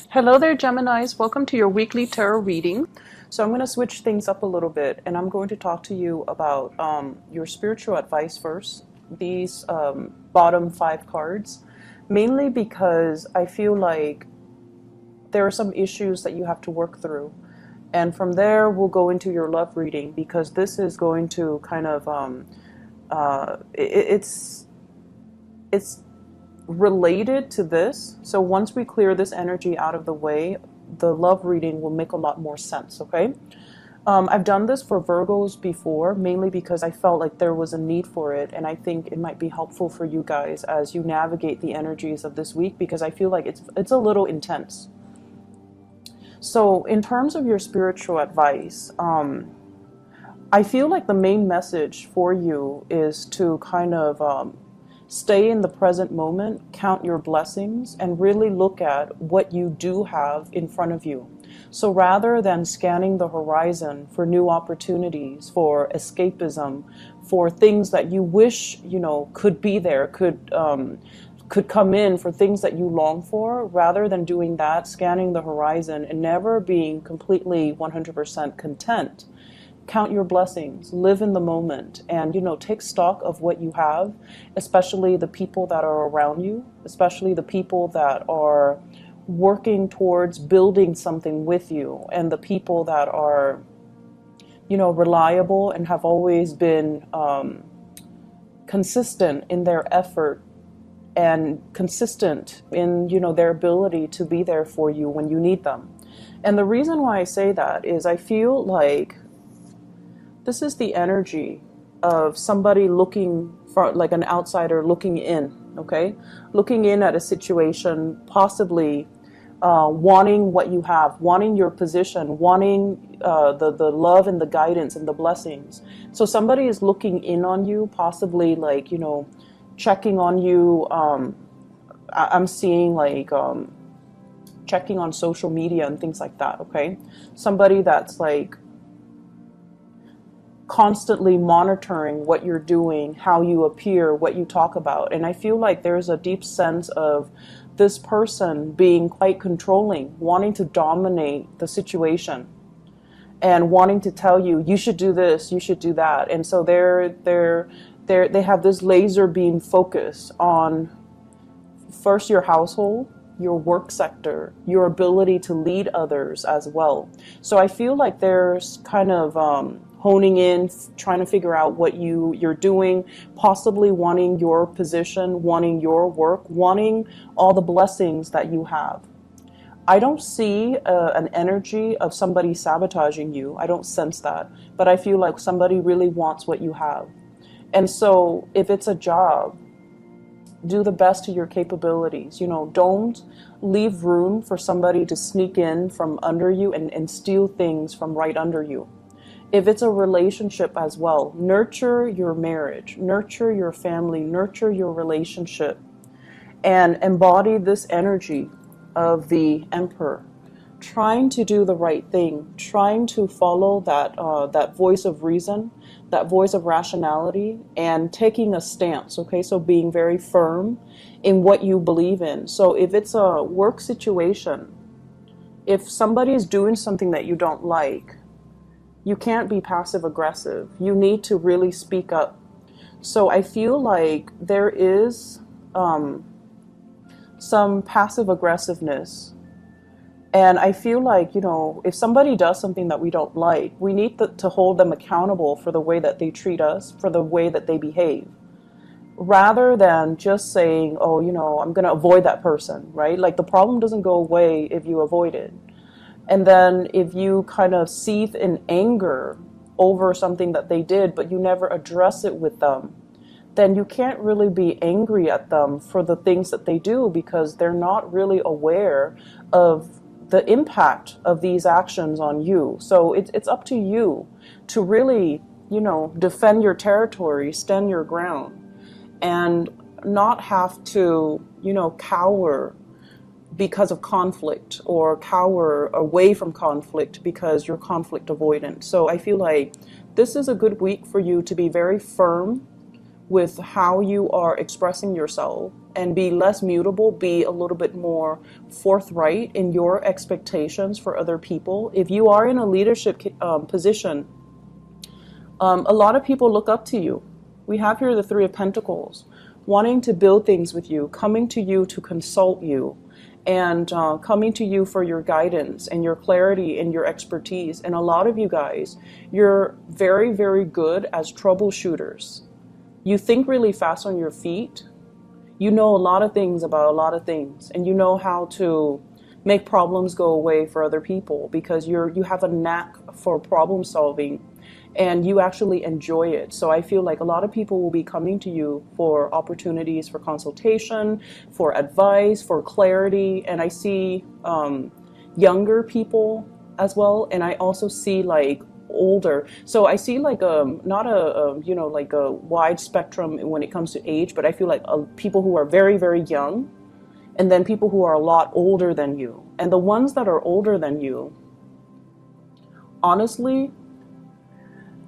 Hello there, Geminis. Welcome to your weekly tarot reading. So I'm going to switch things up a little bit, and I'm going to talk to you about your spiritual advice first. These bottom 5 cards, mainly because I feel like there are some issues that you have to work through. And from there, we'll go into your love reading, because this is going to kind of, it's related to this. So once we clear this energy out of the way, the love reading will make a lot more sense, okay? I've done this for Virgos before, mainly because I felt like there was a need for it, and I think it might be helpful for you guys as you navigate the energies of this week, because I feel like it's a little intense. So in terms of your spiritual advice, I feel like the main message for you is to kind of stay in the present moment, count your blessings, and really look at what you do have in front of you. So rather than scanning the horizon for new opportunities, for escapism, for things that you wish, could be there, could come in, for things that you long for, rather than doing that, scanning the horizon and never being completely 100% content, count your blessings, live in the moment, and take stock of what you have, especially the people that are around you, especially the people that are working towards building something with you, and the people that are reliable and have always been consistent in their effort and consistent in their ability to be there for you when you need them. And the reason why I say that is I feel like this is the energy of somebody looking for, like an outsider looking in, okay? Looking in at a situation, possibly wanting what you have, wanting your position, wanting the love and the guidance and the blessings. So somebody is looking in on you, possibly like, checking on you. I'm seeing like checking on social media and things like that, okay? Somebody that's like constantly monitoring what you're doing, how you appear, what you talk about. And I feel like there's a deep sense of this person being quite controlling, wanting to dominate the situation and wanting to tell you, you should do this, you should do that. And so they have this laser beam focus on first your household, your work sector, your ability to lead others as well. So I feel like there's kind of honing in, trying to figure out what you're doing, possibly wanting your position, wanting your work, wanting all the blessings that you have. I don't see an energy of somebody sabotaging you. I don't sense that. But I feel like somebody really wants what you have. And so if it's a job, do the best to your capabilities. Don't leave room for somebody to sneak in from under you and steal things from right under you. If it's a relationship as well, nurture your marriage, nurture your family, nurture your relationship, and embody this energy of the Emperor, trying to do the right thing, trying to follow that voice of reason, that voice of rationality, and taking a stance, okay? So being very firm in what you believe in. So if it's a work situation, if somebody is doing something that you don't like, you can't be passive aggressive. You need to really speak up. So I feel like there is some passive aggressiveness. And I feel like, if somebody does something that we don't like, we need to hold them accountable for the way that they treat us, for the way that they behave, rather than just saying, oh, I'm going to avoid that person, right? Like the problem doesn't go away if you avoid it. And then if you kind of seethe in anger over something that they did, but you never address it with them, then you can't really be angry at them for the things that they do, because they're not really aware of the impact of these actions on you. So it's up to you to really, defend your territory, stand your ground, and not have to, cower because of conflict, or cower away from conflict because you're conflict avoidant. So I feel like this is a good week for you to be very firm with how you are expressing yourself, and be less mutable, be a little bit more forthright in your expectations for other people. If you are in a leadership position, a lot of people look up to you. We have here the Three of Pentacles, wanting to build things with you, coming to you to consult you, and coming to you for your guidance and your clarity and your expertise. And a lot of you guys, you're very, very good as troubleshooters. You think really fast on your feet. You know a lot of things about a lot of things, and you know how to make problems go away for other people, because you have a knack for problem solving, and you actually enjoy it. So I feel like a lot of people will be coming to you for opportunities for consultation, for advice, for clarity. And I see younger people as well, and I also see like older. So I see like not a you know, like a wide spectrum when it comes to age, but I feel like people who are very, very young, and then people who are a lot older than you. And the ones that are older than you, honestly,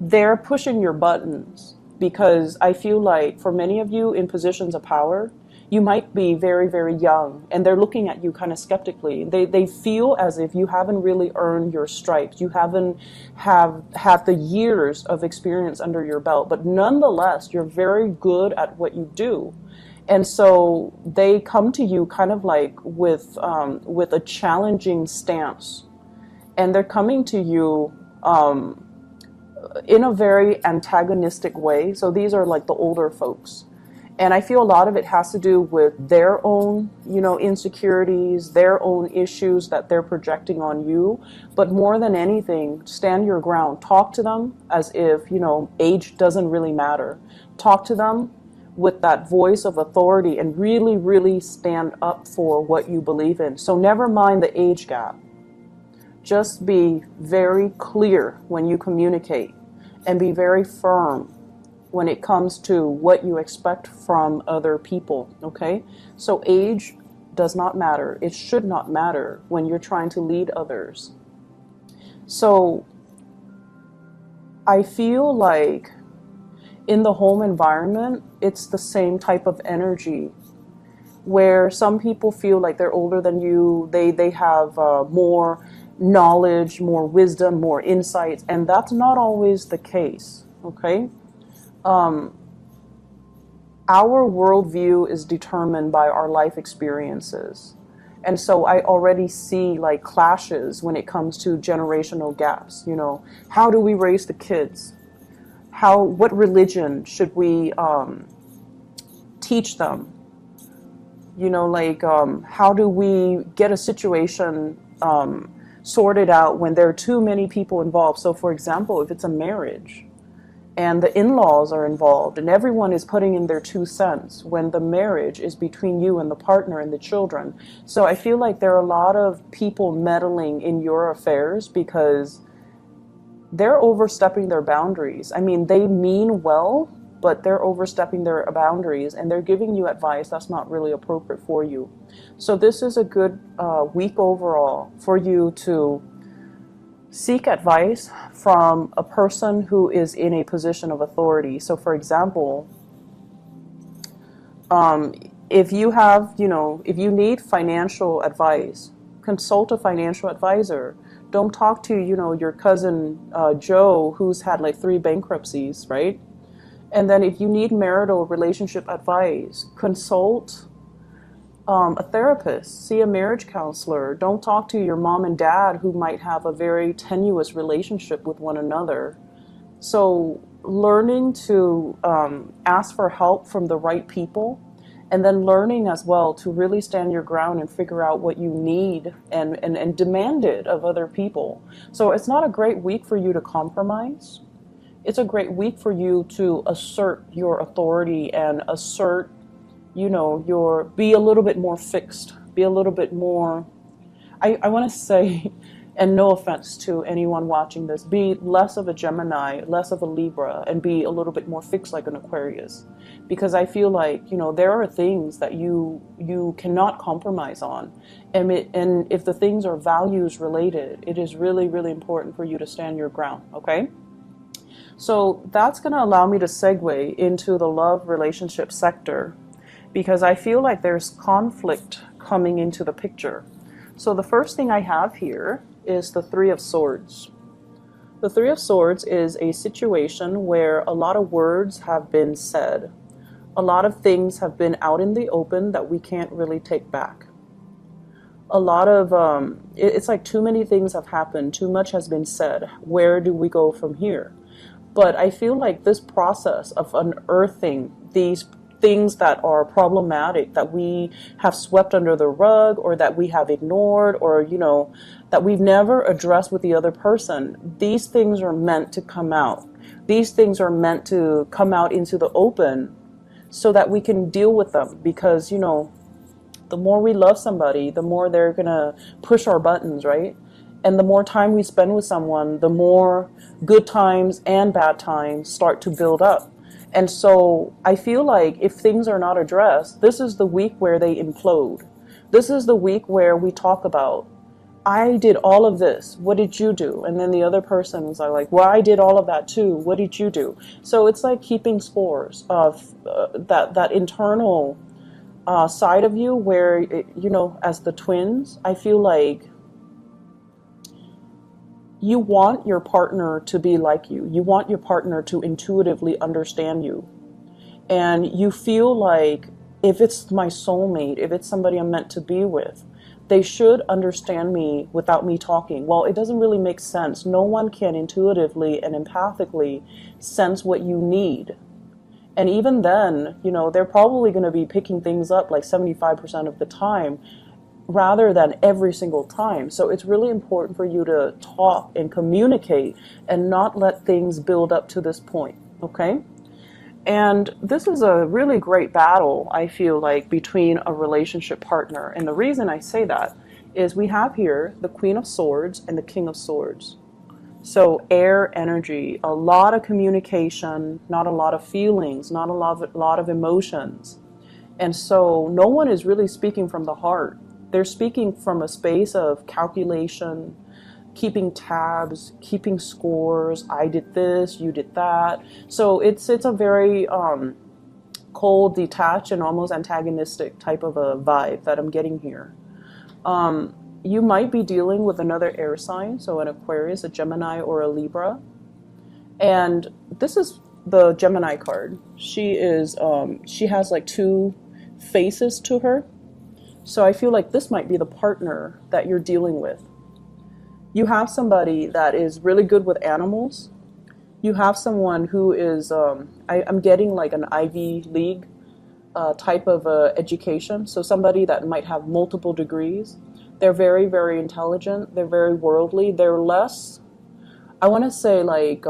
they're pushing your buttons, because I feel like for many of you in positions of power, you might be very, very young, and they're looking at you kind of skeptically. They feel as if you haven't really earned your stripes. You haven't had the years of experience under your belt, but nonetheless, you're very good at what you do. And so they come to you kind of like with a challenging stance, and they're coming to you in a very antagonistic way. So these are like the older folks. And I feel a lot of it has to do with their own, you know, insecurities, their own issues that they're projecting on you. But more than anything, stand your ground. Talk to them as if, you know, age doesn't really matter. Talk to them with that voice of authority, and really, really stand up for what you believe in. So never mind the age gap. Just be very clear when you communicate, and be very firm when it comes to what you expect from other people, okay? So age does not matter. It should not matter when you're trying to lead others. So I feel like in the home environment, it's the same type of energy, where some people feel like they're older than you. They have more knowledge, more wisdom, more insights, and that's not always the case, okay? Our worldview is determined by our life experiences. And so I already see like clashes when it comes to generational gaps. You know, how do we raise the kids? What religion should we teach them? You know, like how do we get a situation sorted out when there are too many people involved? So for example, if it's a marriage and the in-laws are involved and everyone is putting in their 2 cents, when the marriage is between you and the partner and the children. So I feel like there are a lot of people meddling in your affairs because they're overstepping their boundaries. I mean, they mean well, but they're overstepping their boundaries, and they're giving you advice that's not really appropriate for you. So this is a good week overall for you to seek advice from a person who is in a position of authority. So for example, if you have, you know, if you need financial advice, consult a financial advisor. Don't talk to, you know, your cousin Joe, who's had like 3 bankruptcies, right? And then if you need marital relationship advice, consult a therapist, see a marriage counselor. Don't talk to your mom and dad who might have a very tenuous relationship with one another. So learning to ask for help from the right people, and then learning as well to really stand your ground and figure out what you need and demand it of other people. So it's not a great week for you to compromise. It's a great week for you to assert your authority and assert, you know, be a little bit more fixed, be a little bit more, I want to say, and no offense to anyone watching this, be less of a Gemini, less of a Libra, and be a little bit more fixed like an Aquarius. Because I feel like, you know, there are things that you cannot compromise on. And if the things are values related, it is really, really important for you to stand your ground, okay? So that's going to allow me to segue into the love relationship sector, because I feel like there's conflict coming into the picture. So the first thing I have here is the Three of Swords. The Three of Swords is a situation where a lot of words have been said. A lot of things have been out in the open that we can't really take back. A lot of, it's like too many things have happened, too much has been said. Where do we go from here? But I feel like this process of unearthing these things that are problematic, that we have swept under the rug, or that we have ignored, or, you know, that we've never addressed with the other person, these things are meant to come out. These things are meant to come out into the open so that we can deal with them. Because, you know, the more we love somebody, the more they're gonna push our buttons, right? And the more time we spend with someone, the more good times and bad times start to build up. And so I feel like if things are not addressed, this is the week where they implode. This is the week where we talk about, I did all of this, what did you do? And then the other person is like, well, I did all of that too, what did you do? So it's like keeping scores of that internal side of you where, you know, as the twins, I feel like you want your partner to be like you. You want your partner to intuitively understand you. And you feel like if it's my soulmate, if it's somebody I'm meant to be with, they should understand me without me talking. Well, it doesn't really make sense. No one can intuitively and empathically sense what you need. And even then, you know, they're probably going to be picking things up like 75% of the time, rather than every single time. So it's really important for you to talk and communicate and not let things build up to this point, okay? And this is a really great battle, I feel like, between a relationship partner. And the reason I say that is we have here the Queen of Swords and the King of Swords. So air energy, a lot of communication, not a lot of feelings, not a lot of emotions. And so no one is really speaking from the heart. They're speaking from a space of calculation, keeping tabs, keeping scores. I did this, you did that. So it's a very cold, detached, and almost antagonistic type of a vibe that I'm getting here. You might be dealing with another air sign, so an Aquarius, a Gemini, or a Libra. And this is the Gemini card. She has like two faces to her. So I feel like this might be the partner that you're dealing with. You have somebody that is really good with animals. You have someone who is, I'm getting like an Ivy League type of education. So somebody that might have multiple degrees. They're very, very intelligent. They're very worldly. They're less, I want to say like,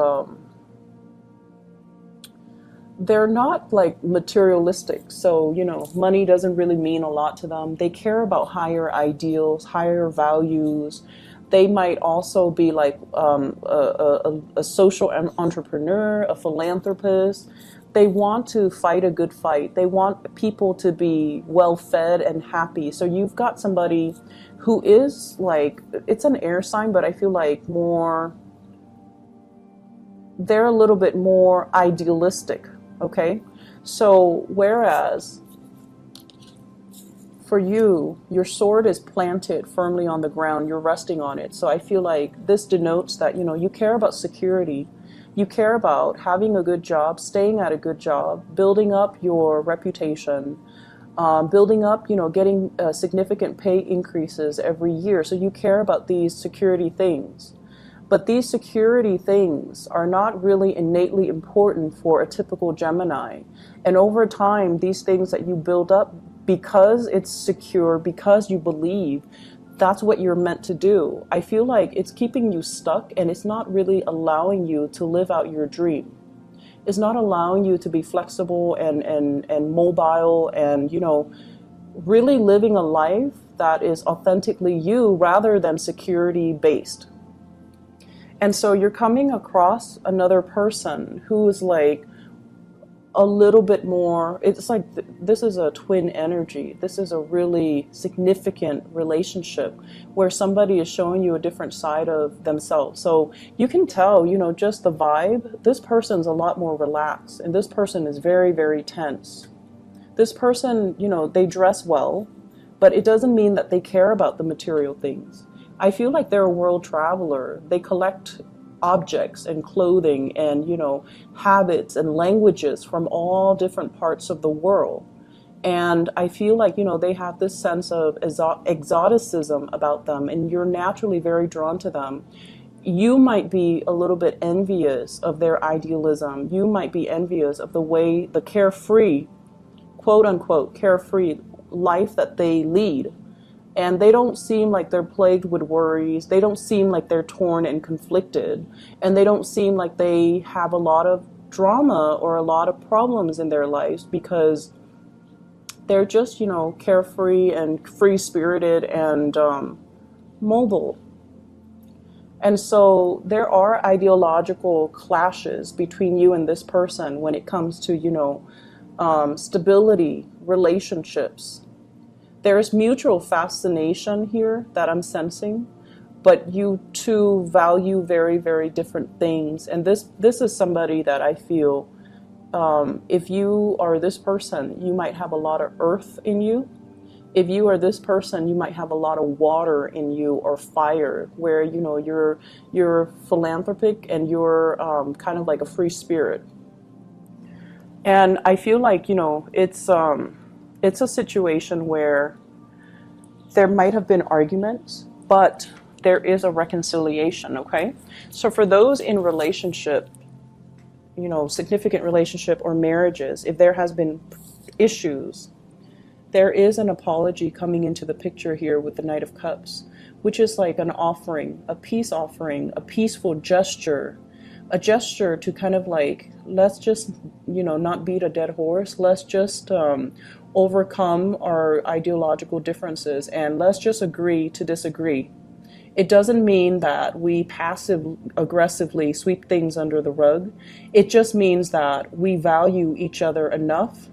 they're not like materialistic. So, you know, money doesn't really mean a lot to them. They care about higher ideals, higher values. They might also be like a social entrepreneur, a philanthropist. They want to fight a good fight. They want people to be well fed and happy. So you've got somebody who is like, it's an air sign, but I feel like they're a little bit more idealistic. Okay, so whereas for you, your sword is planted firmly on the ground, you're resting on it. So I feel like this denotes that, you know, you care about security, you care about having a good job, staying at a good job, building up your reputation, building up, you know, getting significant pay increases every year. So you care about these security things. But these security things are not really innately important for a typical Gemini. And over time, these things that you build up, because it's secure, because you believe, that's what you're meant to do. I feel like it's keeping you stuck, and it's not really allowing you to live out your dream. It's not allowing you to be flexible and mobile and, you know, really living a life that is authentically you rather than security based. And so you're coming across another person who is like a little bit more, it's like this is a twin energy. This is a really significant relationship where somebody is showing you a different side of themselves. So you can tell, just the vibe, this person's a lot more relaxed, and this person is very, very tense. This person, they dress well, but it doesn't mean that they care about the material things. I feel like they're a world traveler. They collect objects and clothing and, habits and languages from all different parts of the world. And I feel like, they have this sense of exoticism about them, and you're naturally very drawn to them. You might be a little bit envious of their idealism. You might be envious of the way, the carefree, quote unquote, carefree life that they lead. And they don't seem like they're plagued with worries. They don't seem like they're torn and conflicted. And they don't seem like they have a lot of drama or a lot of problems in their lives, because they're just, carefree and free-spirited and mobile. And so there are ideological clashes between you and this person when it comes to, stability, relationships. There's mutual fascination here that I'm sensing, but you two value very, very different things. And this is somebody that I feel, if you are this person, you might have a lot of earth in you. If you are this person, you might have a lot of water in you, or fire, where, you're philanthropic and you're kind of like a free spirit. And I feel like, it's a situation where there might have been arguments, but there is a reconciliation, okay? So for those in relationship, significant relationship or marriages, if there has been issues, there is an apology coming into the picture here with the Knight of Cups, which is like an offering, a peace offering, a peaceful gesture, a gesture to kind of like, let's just, not beat a dead horse. Let's just overcome our ideological differences, and let's just agree to disagree. It doesn't mean that we passive-aggressively sweep things under the rug. It just means that we value each other enough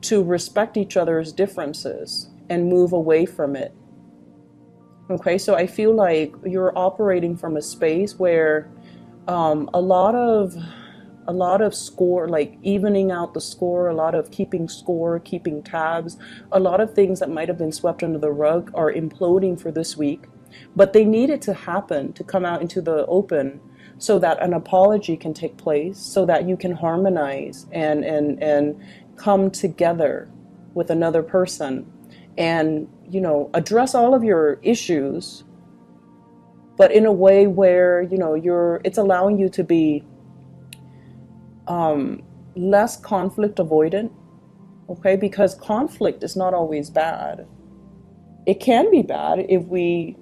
to respect each other's differences and move away from it. Okay, so I feel like you're operating from a space where a lot of score, like evening out the score, a lot of keeping score, keeping tabs, a lot of things that might have been swept under the rug are imploding for this week. But they need it to happen, to come out into the open, so that an apology can take place, so that you can harmonize and come together with another person and, address all of your issues, but in a way where, it's allowing you to be less conflict avoidant, okay? Because conflict is not always bad. It can be bad if we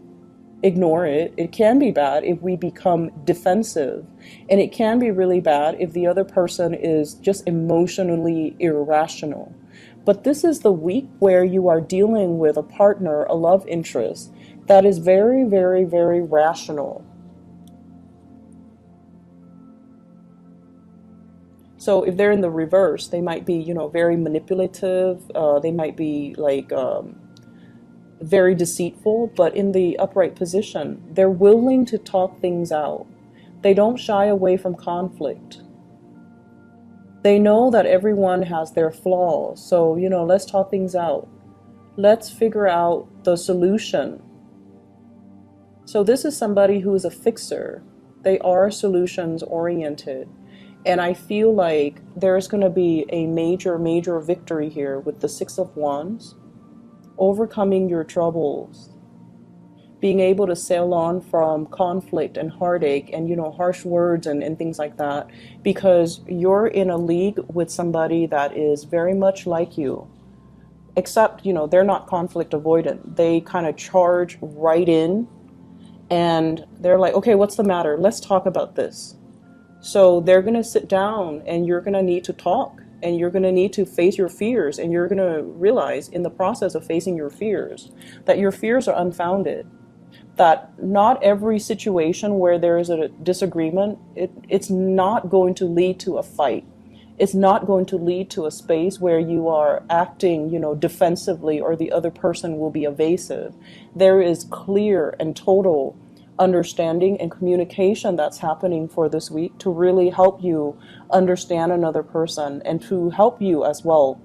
ignore it. It can be bad if we become defensive. And it can be really bad if the other person is just emotionally irrational. But this is the week where you are dealing with a partner, a love interest, that is very, very, very rational. So if they're in the reverse, they might be, very manipulative. They might be like very deceitful. But in the upright position, they're willing to talk things out. They don't shy away from conflict. They know that everyone has their flaws. So, let's talk things out. Let's figure out the solution. So this is somebody who is a fixer. They are solutions oriented. And I feel like there's going to be a major, major victory here with the Six of Wands, overcoming your troubles, being able to sail on from conflict and heartache and, harsh words and things like that, because you're in a league with somebody that is very much like you, except, they're not conflict avoidant. They kind of charge right in and they're like, okay, what's the matter? Let's talk about this. So they're going to sit down and you're going to need to talk, and you're going to need to face your fears, and you're going to realize in the process of facing your fears that your fears are unfounded, that not every situation where there is a disagreement, it's not going to lead to a fight. it's not going to lead to a space where you are acting, defensively, or the other person will be evasive. There is clear and total understanding and communication that's happening for this week to really help you understand another person, and to help you as well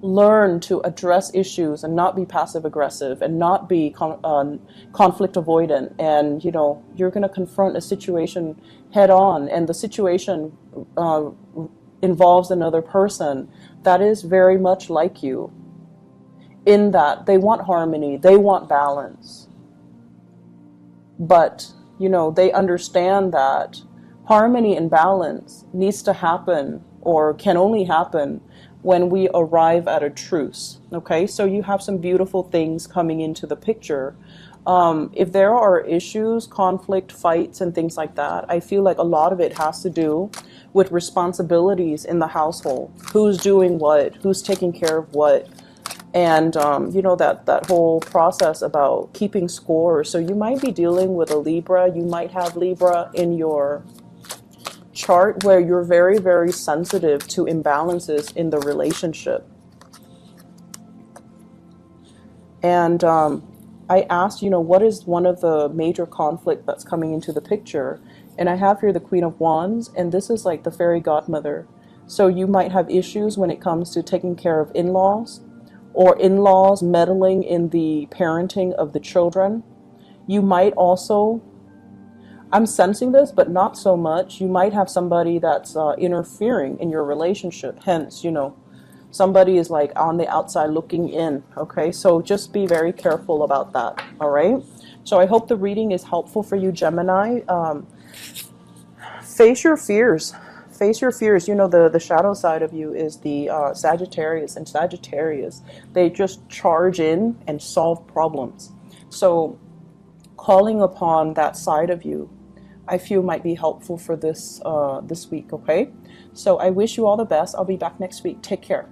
learn to address issues and not be passive aggressive and not be conflict avoidant. And you're going to confront a situation head on, and the situation involves another person that is very much like you, in that they want harmony, they want balance, but they understand that harmony and balance needs to happen, or can only happen, when we arrive at a truce. Okay, so you have some beautiful things coming into the picture. If there are issues, conflict, fights, and things like that, I feel like a lot of it has to do with responsibilities in the household. Who's doing what? Who's taking care of what? And that whole process about keeping score. So you might be dealing with a Libra. You might have Libra in your chart, where you're very, very sensitive to imbalances in the relationship. And I asked, what is one of the major conflict that's coming into the picture? And I have here the Queen of Wands, and this is like the fairy godmother. So you might have issues when it comes to taking care of in-laws, or in-laws meddling in the parenting of the children. You might also, I'm sensing this, but not so much, you might have somebody that's interfering in your relationship. Hence, somebody is like on the outside looking in. Okay, so just be very careful about that. All right, so I hope the reading is helpful for you, Gemini. Face your fears. Face your fears. The shadow side of you is the Sagittarius, and Sagittarius, they just charge in and solve problems. So calling upon that side of you, I feel, might be helpful for this week. Okay, so I wish you all the best. I'll be back next week. Take care.